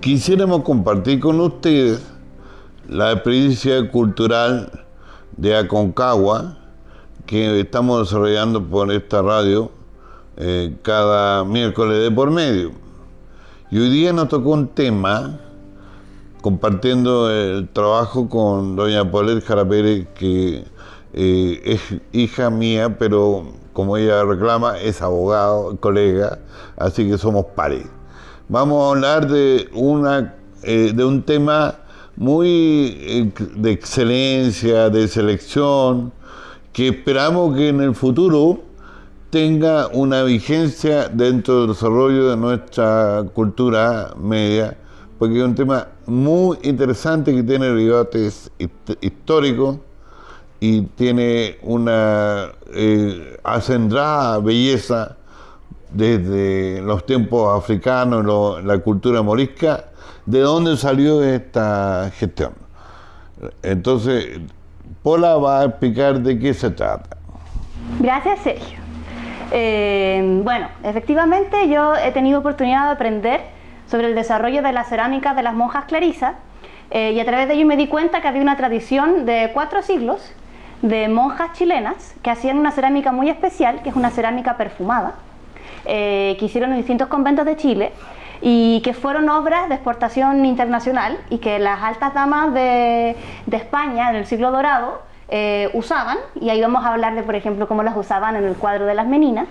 Quisiéramos compartir con ustedes la experiencia cultural de Aconcagua que estamos desarrollando por esta radio cada miércoles de por medio. Y hoy día nos tocó un tema compartiendo el trabajo con doña Paulette Jara Pérez, que es hija mía, pero como ella reclama, es abogado, colega, así que somos pares. Vamos a hablar de un tema muy de excelencia, de selección, que esperamos que en el futuro tenga una vigencia dentro del desarrollo de nuestra cultura media, porque es un tema muy interesante que tiene debates históricos y tiene una acendrada belleza desde los tiempos africanos, la cultura morisca, de dónde salió esta gestión. Entonces, Pola va a explicar de qué se trata. Gracias, Sergio. Bueno, efectivamente yo he tenido oportunidad de aprender sobre el desarrollo de la cerámica de las monjas clarisas y a través de ello me di cuenta que había una tradición de 4 siglos de monjas chilenas que hacían una cerámica muy especial, que es una cerámica perfumada, que hicieron en distintos conventos de Chile y que fueron obras de exportación internacional y que las altas damas de España en el siglo dorado usaban, y ahí vamos a hablar de, por ejemplo, cómo las usaban en el cuadro de las Meninas.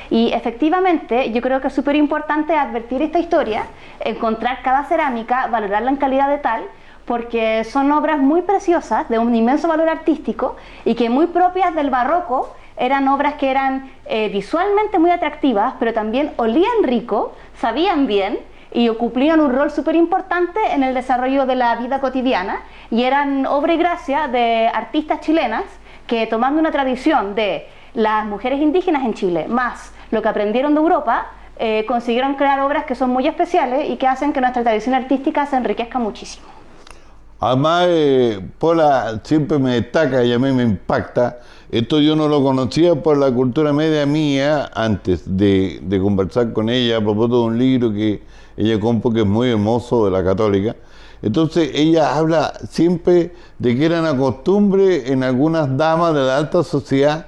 Y efectivamente yo creo que es súper importante advertir esta historia, encontrar cada cerámica, valorarla en calidad de tal, porque son obras muy preciosas, de un inmenso valor artístico y que muy propias del barroco. Eran obras que eran visualmente muy atractivas, pero también olían rico, sabían bien y cumplían un rol súper importante en el desarrollo de la vida cotidiana, y eran obra y gracia de artistas chilenas que, tomando una tradición de las mujeres indígenas en Chile, más lo que aprendieron de Europa, consiguieron crear obras que son muy especiales y que hacen que nuestra tradición artística se enriquezca muchísimo. Además, Pola siempre me destaca y a mí me impacta. Esto yo no lo conocía por la cultura media mía antes de conversar con ella a propósito de un libro que ella compró, que es muy hermoso, de la Católica. Entonces ella habla siempre de que era una costumbre en algunas damas de la alta sociedad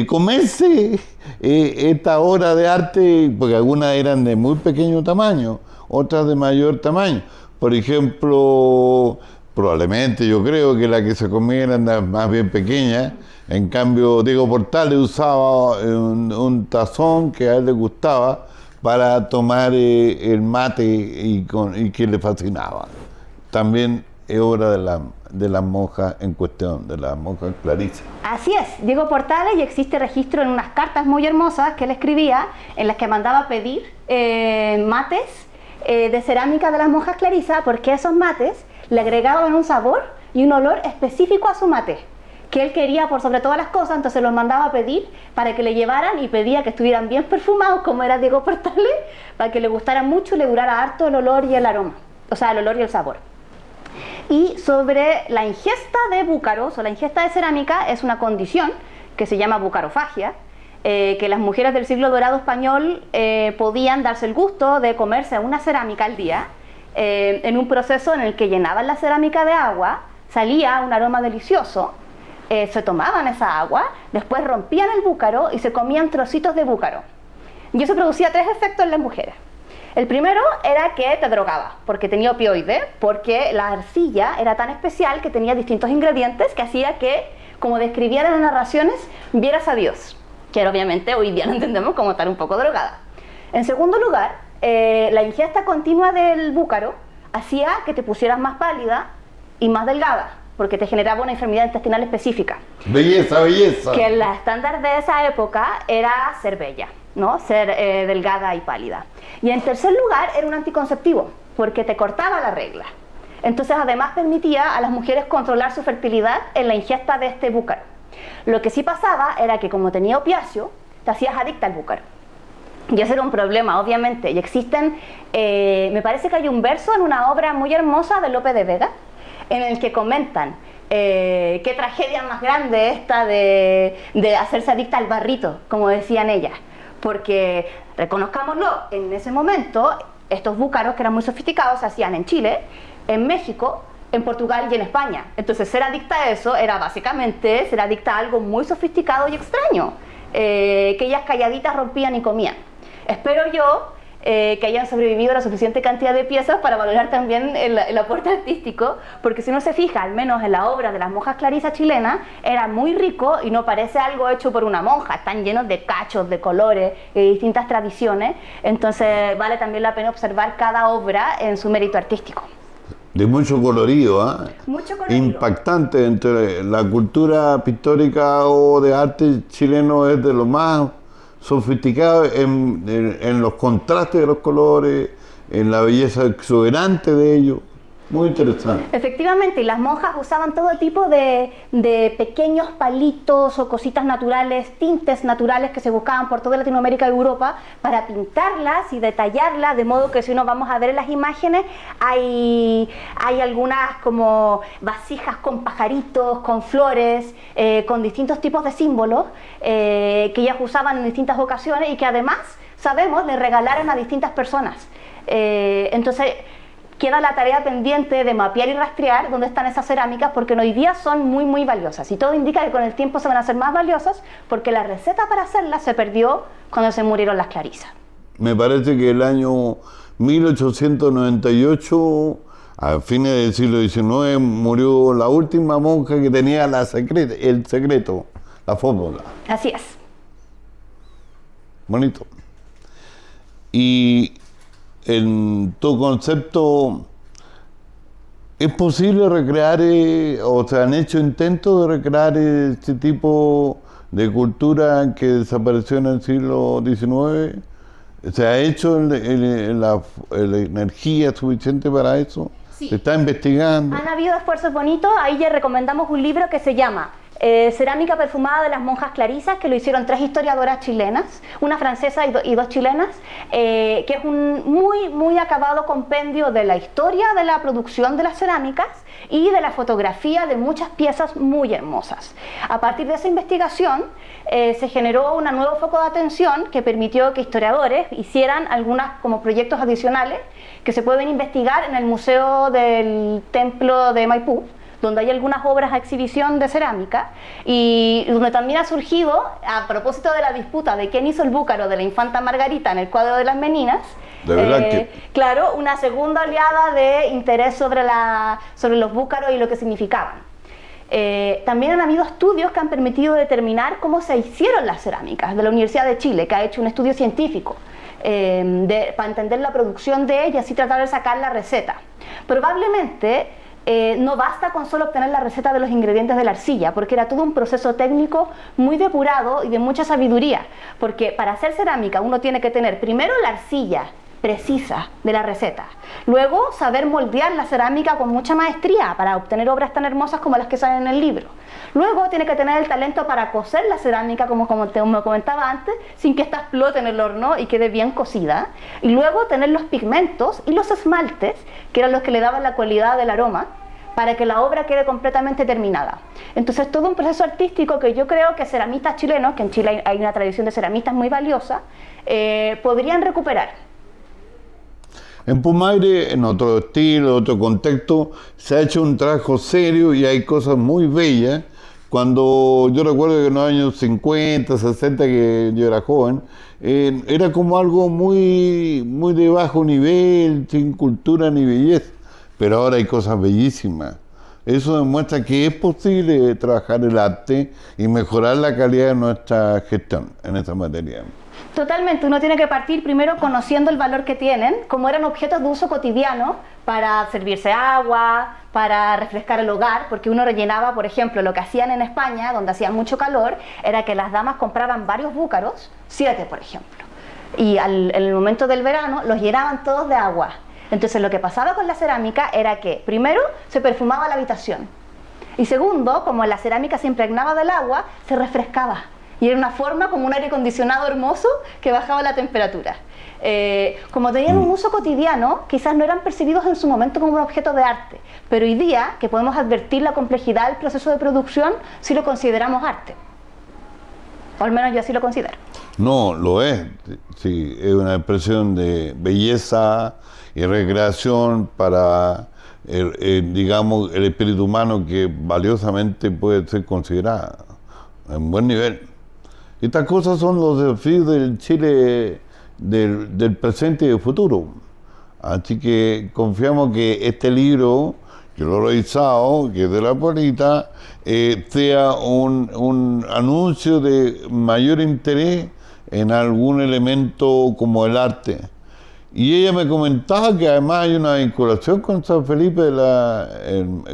comerse esta obra de arte, porque algunas eran de muy pequeño tamaño, otras de mayor tamaño. Por ejemplo, probablemente yo creo que la que se comía era más bien pequeña. En cambio, Diego Portales usaba un tazón que a él le gustaba para tomar el mate y que le fascinaba. También es obra de las monjas en cuestión, de las monjas clarisas. Así es, Diego Portales, y existe registro en unas cartas muy hermosas que él escribía, en las que mandaba pedir mates de cerámica de las monjas clarisas, porque esos mates le agregaban un sabor y un olor específico a su mate, que él quería por sobre todas las cosas. Entonces los mandaba a pedir para que le llevaran, y pedía que estuvieran bien perfumados, como era Diego Portales, para que le gustara mucho y le durara harto el olor y el aroma, o sea, el olor y el sabor. Y sobre la ingesta de búcaros o la ingesta de cerámica, es una condición que se llama bucarofagia, que las mujeres del siglo dorado español podían darse el gusto de comerse una cerámica al día, en un proceso en el que llenaban la cerámica de agua, salía un aroma delicioso, se tomaban esa agua, después rompían el búcaro y se comían trocitos de búcaro. Y eso producía 3 efectos en las mujeres. El primero era que te drogaba, porque tenía opioides, porque la arcilla era tan especial que tenía distintos ingredientes que hacía que, como describían en las narraciones, vieras a Dios, que obviamente hoy día lo entendemos como estar un poco drogada. En segundo lugar, la ingesta continua del búcaro hacía que te pusieras más pálida y más delgada, porque te generaba una enfermedad intestinal específica. Belleza, belleza. Que el estándar de esa época era ser bella, ¿no? Ser delgada y pálida. Y en tercer lugar, era un anticonceptivo, porque te cortaba la regla. Entonces, además, permitía a las mujeres controlar su fertilidad en la ingesta de este búcaro. Lo que sí pasaba era que, como tenía opiáceo, te hacías adicta al búcaro. Y ese era un problema, obviamente. Y existen, me parece que hay un verso en una obra muy hermosa de Lope de Vega, en el que comentan qué tragedia más grande esta de hacerse adicta al barrito, como decían ellas. Porque, reconozcámoslo, en ese momento estos búcaros, que eran muy sofisticados, se hacían en Chile, en México, en Portugal y en España. Entonces ser adicta a eso era básicamente ser adicta a algo muy sofisticado y extraño, que ellas calladitas rompían y comían. Espero yo que hayan sobrevivido la suficiente cantidad de piezas para valorar también el aporte artístico, porque si uno se fija, al menos en la obra de las monjas clarisas chilenas, era muy rico y no parece algo hecho por una monja, están llenos de cachos, de colores, de distintas tradiciones, entonces vale también la pena observar cada obra en su mérito artístico. De mucho colorido, ¿eh? Mucho colorido. Impactante. Entre la cultura pictórica o de arte chileno es de lo más sofisticado en los contrastes de los colores, en la belleza exuberante de ellos. Muy interesante. Efectivamente, y las monjas usaban todo tipo de pequeños palitos o cositas naturales, tintes naturales que se buscaban por toda Latinoamérica y Europa para pintarlas y detallarlas, de modo que si uno vamos a ver en las imágenes, hay algunas como vasijas con pajaritos, con flores, con distintos tipos de símbolos que ellas usaban en distintas ocasiones y que además, sabemos, le regalaron a distintas personas. Entonces, queda la tarea pendiente de mapear y rastrear dónde están esas cerámicas, porque hoy día son muy muy valiosas y todo indica que con el tiempo se van a hacer más valiosas porque la receta para hacerlas se perdió cuando se murieron las clarisas. Me parece que el año 1898, a fines del siglo XIX, murió la última monja que tenía el secreto, la fórmula. Así es. Bonito. Y en tu concepto, ¿es posible recrear, o se han hecho intentos de recrear este tipo de cultura que desapareció en el siglo XIX? ¿Se ha hecho la energía suficiente para eso? Sí. ¿Se está investigando? Han habido esfuerzos bonitos. Ahí ya recomendamos un libro que se llama Cerámica perfumada de las monjas clarisas, que lo hicieron 3 historiadoras chilenas, una francesa y 2 chilenas, que es un muy acabado compendio de la historia de la producción de las cerámicas y de la fotografía de muchas piezas muy hermosas. A partir de esa investigación se generó un nuevo foco de atención que permitió que historiadores hicieran algunos como proyectos adicionales que se pueden investigar en el Museo del Templo de Maipú, donde hay algunas obras a exhibición de cerámica y donde también ha surgido, a propósito de la disputa de quién hizo el búcaro de la infanta Margarita en el cuadro de las Meninas, claro, una segunda oleada de interés sobre los búcaros y lo que significaban. También han habido estudios que han permitido determinar cómo se hicieron las cerámicas, de la Universidad de Chile, que ha hecho un estudio científico para entender la producción de ellas y tratar de sacar la receta. Probablemente no basta con solo obtener la receta de los ingredientes de la arcilla, porque era todo un proceso técnico muy depurado y de mucha sabiduría, porque para hacer cerámica uno tiene que tener primero la arcilla precisa de la receta, luego saber moldear la cerámica con mucha maestría para obtener obras tan hermosas como las que salen en el libro, luego tiene que tener el talento para cocer la cerámica como te comentaba antes, sin que ésta explote en el horno y quede bien cocida, y luego tener los pigmentos y los esmaltes, que eran los que le daban la cualidad del aroma, para que la obra quede completamente terminada. Entonces todo un proceso artístico que yo creo que ceramistas chilenos, que en Chile hay una tradición de ceramistas muy valiosa, podrían recuperar. En Pumaire, en otro estilo, otro contexto, se ha hecho un trabajo serio y hay cosas muy bellas. Cuando yo recuerdo que en los años 50, 60, que yo era joven, era como algo muy de bajo nivel, sin cultura ni belleza. Pero ahora hay cosas bellísimas. Eso demuestra que es posible trabajar el arte y mejorar la calidad de nuestra gestión en esta materia. Totalmente, uno tiene que partir primero conociendo el valor que tienen, como eran objetos de uso cotidiano para servirse agua, para refrescar el hogar, porque uno rellenaba, por ejemplo, lo que hacían en España, donde hacía mucho calor, era que las damas compraban varios búcaros, 7 por ejemplo, y en el momento del verano los llenaban todos de agua. Entonces lo que pasaba con la cerámica era que primero se perfumaba la habitación y segundo, como la cerámica se impregnaba del agua, se refrescaba. Y era una forma como un aire acondicionado hermoso que bajaba la temperatura. Como tenían un uso cotidiano, quizás no eran percibidos en su momento como un objeto de arte, pero hoy día, que podemos advertir la complejidad del proceso de producción, sí lo consideramos arte. O al menos yo así lo considero. No, lo es. Sí, es una expresión de belleza y recreación para, digamos, el espíritu humano que valiosamente puede ser considerada en buen nivel. Estas cosas son los desafíos del Chile del presente y del futuro. Así que confiamos que este libro, que lo he revisado, que es de la Polita, sea un anuncio de mayor interés en algún elemento como el arte. Y ella me comentaba que además hay una vinculación con San Felipe de la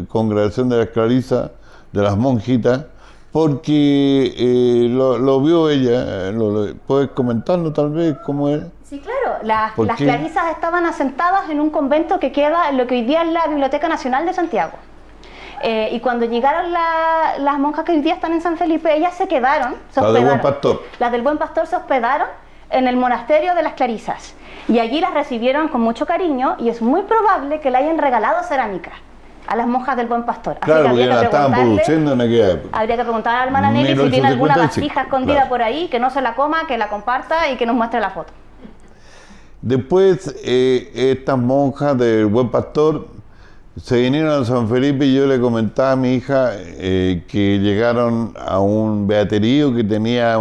Congregación de las Clarisas, de las monjitas, porque lo vio ella. ¿Puedes comentarnos tal vez cómo es? Sí, claro. Las Clarisas estaban asentadas en un convento que queda en lo que hoy día es la Biblioteca Nacional de Santiago. Y cuando llegaron las monjas que hoy día están en San Felipe, ellas se quedaron, se hospedaron. Las del Buen Pastor. Las del Buen Pastor se hospedaron en el monasterio de las Clarisas. Y allí las recibieron con mucho cariño y es muy probable que le hayan regalado cerámica a las monjas del Buen Pastor. Así claro, que porque la estaban produciendo en aquella época. Habría que preguntar a la hermana Nelly si tiene alguna vasija escondida por ahí, que no se la coma, que la comparta y que nos muestre la foto. Después, estas monjas del Buen Pastor se vinieron a San Felipe y yo le comentaba a mi hija que llegaron a un beaterío que tenía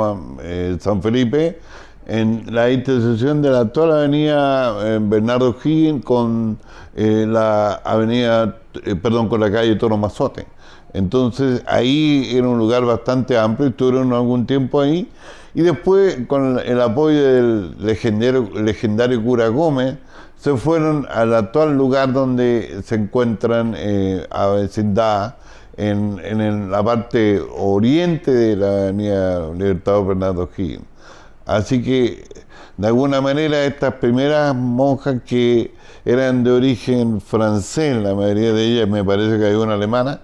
San Felipe en la intersección de la actual avenida Bernardo Higgins con la avenida, con la calle Toro Mazote. Entonces ahí era un lugar bastante amplio, estuvieron algún tiempo ahí y después con el apoyo del legendario cura Gómez se fueron al actual lugar donde se encuentran avecindadas en la parte oriente de la avenida Libertador Bernardo Higgins. Así que, de alguna manera, estas primeras monjas que eran de origen francés, la mayoría de ellas, me parece que hay una alemana,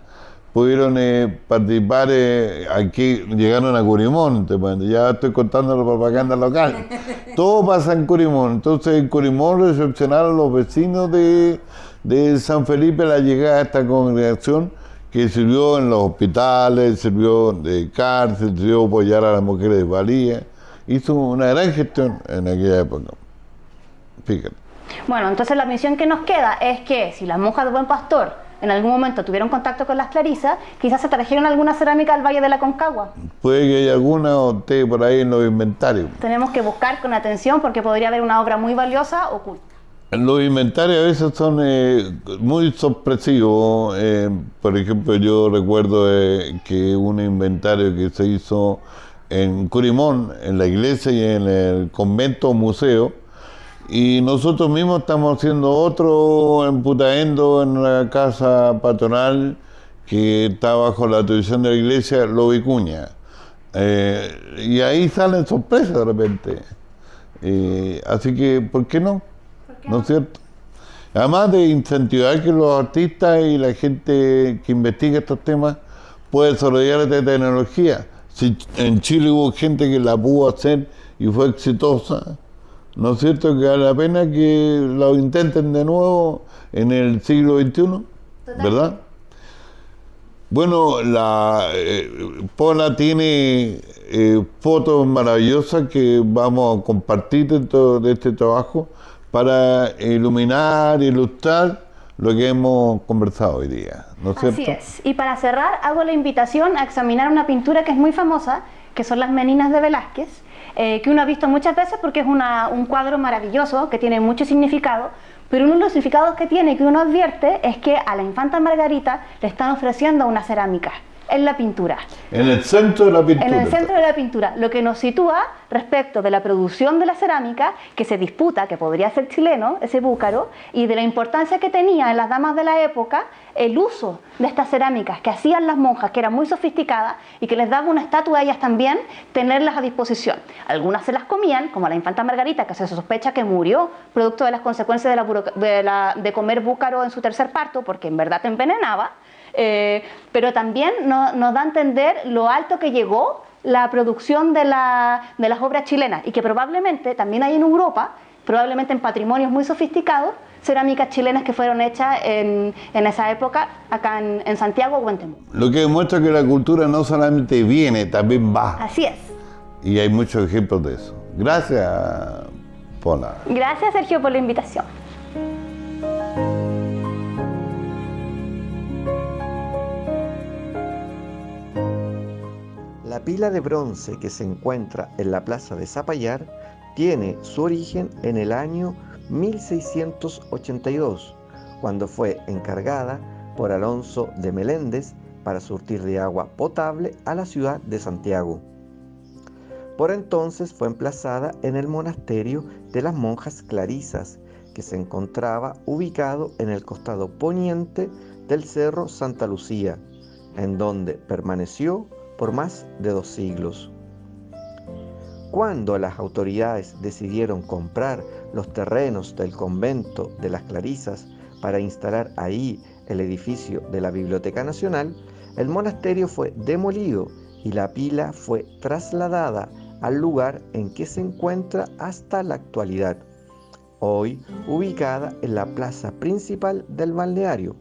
pudieron participar, aquí llegaron a Curimón, ya estoy contando la propaganda local. Todo pasa en Curimón, entonces en Curimón recepcionaron los vecinos de San Felipe la llegada de esta congregación que sirvió en los hospitales, sirvió de cárcel, sirvió a apoyar a las mujeres de valía. Hizo una gran gestión en aquella época. Fíjate. Bueno, entonces la misión que nos queda es que si las monjas del Buen Pastor en algún momento tuvieron contacto con las Clarisas, quizás se trajeron alguna cerámica al Valle de la Concagua. Puede que haya alguna o esté por ahí en los inventarios. Tenemos que buscar con atención porque podría haber una obra muy valiosa oculta. Los inventarios a veces son muy sorpresivos. Por ejemplo, yo recuerdo que un inventario que se hizo en Curimón, en la iglesia y en el convento museo, y nosotros mismos estamos haciendo otro en Putaendo, en una casa patronal que está bajo la tradición de la iglesia, Lo Vicuña. Y ahí salen sorpresas de repente. Así que, ¿por qué no? ¿No es cierto? Además de incentivar que los artistas y la gente que investiga estos temas pueda desarrollar esta tecnología. Si en Chile hubo gente que la pudo hacer y fue exitosa, ¿no es cierto que vale la pena que lo intenten de nuevo en el siglo XXI? ¿Verdad? Bueno, la Pola tiene fotos maravillosas que vamos a compartir dentro de este trabajo para iluminar, ilustrar lo que hemos conversado hoy día, ¿no es cierto? Así es. Y para cerrar, hago la invitación a examinar una pintura que es muy famosa, que son las Meninas de Velázquez, que uno ha visto muchas veces porque es un cuadro maravilloso, que tiene mucho significado, pero uno de los significados que tiene, que uno advierte, es que a la infanta Margarita le están ofreciendo una cerámica en la pintura. En el centro de la pintura. En el centro de la pintura, lo que nos sitúa respecto de la producción de la cerámica, que se disputa, que podría ser chileno, ese búcaro, y de la importancia que tenía en las damas de la época el uso de estas cerámicas que hacían las monjas, que eran muy sofisticadas y que les daba una estatua a ellas también tenerlas a disposición. Algunas se las comían, como la infanta Margarita, que se sospecha que murió producto de las consecuencias de comer búcaro en su tercer parto, porque en verdad te envenenaba. Pero también nos da a entender lo alto que llegó la producción de las obras chilenas y que probablemente también hay en Europa, probablemente en patrimonios muy sofisticados, cerámicas chilenas que fueron hechas en esa época acá en Santiago o en Temuco. Lo que demuestra que la cultura no solamente viene, también va. Así es. Y hay muchos ejemplos de eso. Gracias, Pola. Gracias, Sergio, por la invitación. La pila de bronce que se encuentra en la plaza de Zapallar tiene su origen en el año 1682, cuando fue encargada por Alonso de Meléndez para surtir de agua potable a la ciudad de Santiago. Por entonces fue emplazada en el monasterio de las monjas clarisas, que se encontraba ubicado en el costado poniente del cerro Santa Lucía, en donde permaneció por más de 2 siglos. Cuando las autoridades decidieron comprar los terrenos del convento de las Clarisas para instalar ahí el edificio de la Biblioteca Nacional, el monasterio fue demolido y la pila fue trasladada al lugar en que se encuentra hasta la actualidad, hoy ubicada en la plaza principal del balneario.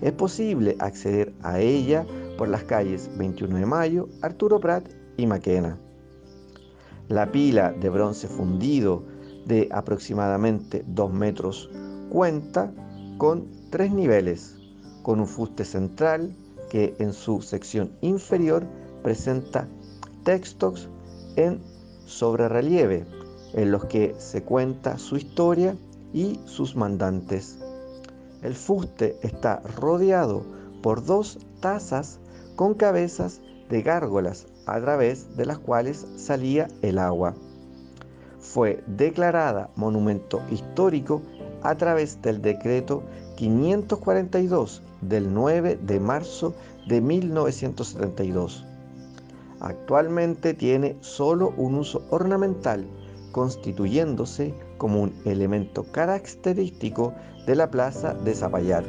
Es posible acceder a ella por las calles 21 de Mayo, Arturo Prat y Maquena. La pila de bronce fundido de aproximadamente 2 metros cuenta con 3 niveles, con un fuste central que en su sección inferior presenta textos en sobrerrelieve, en los que se cuenta su historia y sus mandantes. El fuste está rodeado por 2 tazas con cabezas de gárgolas a través de las cuales salía el agua. Fue declarada monumento histórico a través del decreto 542 del 9 de marzo de 1972. Actualmente tiene solo un uso ornamental, constituyéndose como un elemento característico de la plaza de Zapallar.